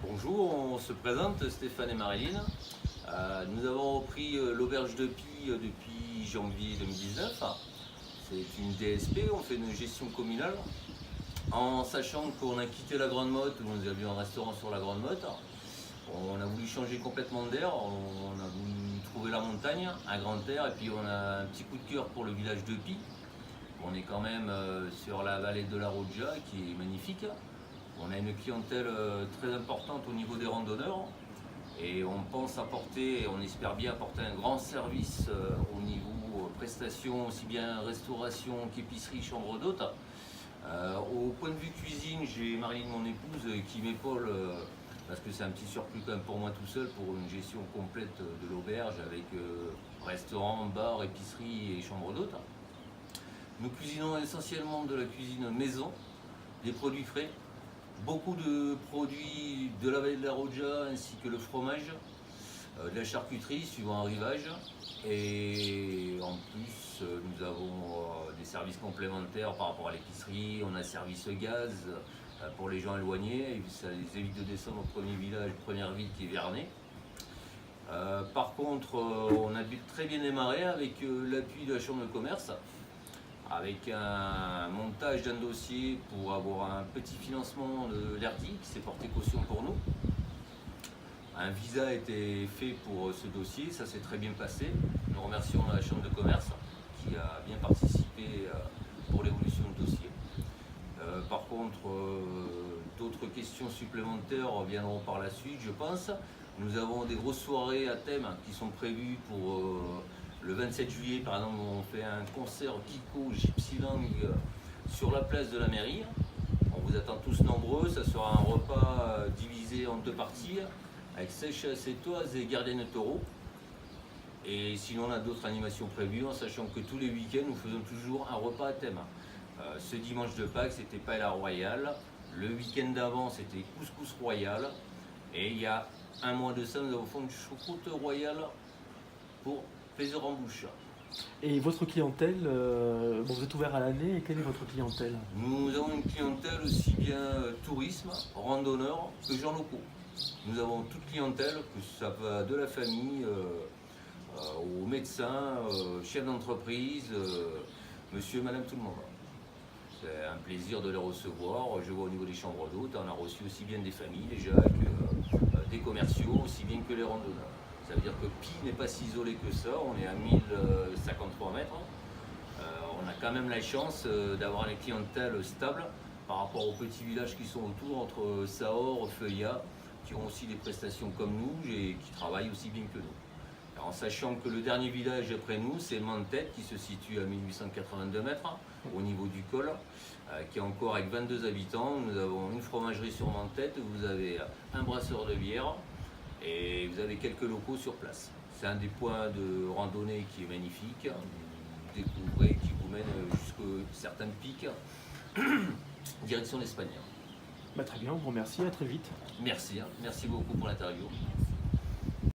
Bonjour, on se présente Stéphane et Marilyn. Nous avons repris l'auberge de Pie depuis janvier 2019. C'est une DSP, on fait une gestion communale. En sachant qu'on a quitté la Grande Motte, où nous avions un restaurant sur la Grande Motte, on a voulu changer complètement d'air, on a voulu trouver la montagne, un grand air, et puis on a un petit coup de cœur pour le village de Pie. On est quand même sur la vallée de la Roggia qui est magnifique. On a une clientèle très importante au niveau des randonneurs et on pense apporter, on espère bien apporter un grand service au niveau prestations, aussi bien restauration qu'épicerie, chambre d'hôte. Au point de vue cuisine, j'ai Marilyn, mon épouse, qui m'épaule parce que c'est un petit surplus quand même pour moi tout seul pour une gestion complète de l'auberge avec restaurant, bar, épicerie et chambre d'hôte. Nous cuisinons essentiellement de la cuisine maison, des produits frais, beaucoup de produits de la vallée de la Roggia ainsi que le fromage, de la charcuterie suivant un rivage. Et en plus, nous avons des services complémentaires par rapport à l'épicerie. On a un service gaz pour les gens éloignés, et ça les évite de descendre au premier village, première ville qui est Vernet. Par contre, on a très bien démarré avec l'appui de la Chambre de commerce, avec un montage d'un dossier pour avoir un petit financement de l'ERDI qui s'est porté caution pour nous. Un visa a été fait pour ce dossier, ça s'est très bien passé. Nous remercions la Chambre de commerce qui a bien participé pour l'évolution du dossier. Par contre, d'autres questions supplémentaires viendront par la suite, je pense. Nous avons des grosses soirées à thème qui sont prévues pour le 27 juillet, par exemple. On fait un concert Kiko Gypsylang sur la place de la mairie. On vous attend tous nombreux, ça sera un repas divisé en deux parties, avec sèche acétoise et gardienne de taureau. Et sinon, on a d'autres animations prévues, en sachant que tous les week-ends, nous faisons toujours un repas à thème. Ce dimanche de Pâques, c'était paella royale. Le week-end d'avant, c'était couscous royal. Et il y a un mois de ça, nous avons fait une choucroute royale pour plaisir en bouche. Et votre clientèle, bon, vous êtes ouvert à l'année, et quelle est votre clientèle? Nous avons une clientèle aussi bien tourisme, randonneurs que gens locaux. Nous avons toute clientèle, que ça va de la famille aux médecins, chefs d'entreprise, monsieur et madame tout le monde. C'est un plaisir de les recevoir. Je vois au niveau des chambres d'hôtes, on a reçu aussi bien des familles déjà que des commerciaux, aussi bien que les randonneurs. Ça veut dire que Pie n'est pas si isolé que ça, on est à 1053 mètres. On a quand même la chance d'avoir une clientèle stable par rapport aux petits villages qui sont autour, entre Saor, Feuillat, qui ont aussi des prestations comme nous et qui travaillent aussi bien que nous. Alors, en sachant que le dernier village après nous, c'est Mantet, qui se situe à 1882 mètres au niveau du col, qui est encore avec 22 habitants. Nous avons une fromagerie sur Mantet, vous avez un brasseur de bière et vous avez quelques locaux sur place. C'est un des points de randonnée qui est magnifique. Vous découvrez, qui vous mène jusqu'à certains pics, direction l'Espagne. Très bien, on vous remercie, à très vite. Merci beaucoup pour l'interview.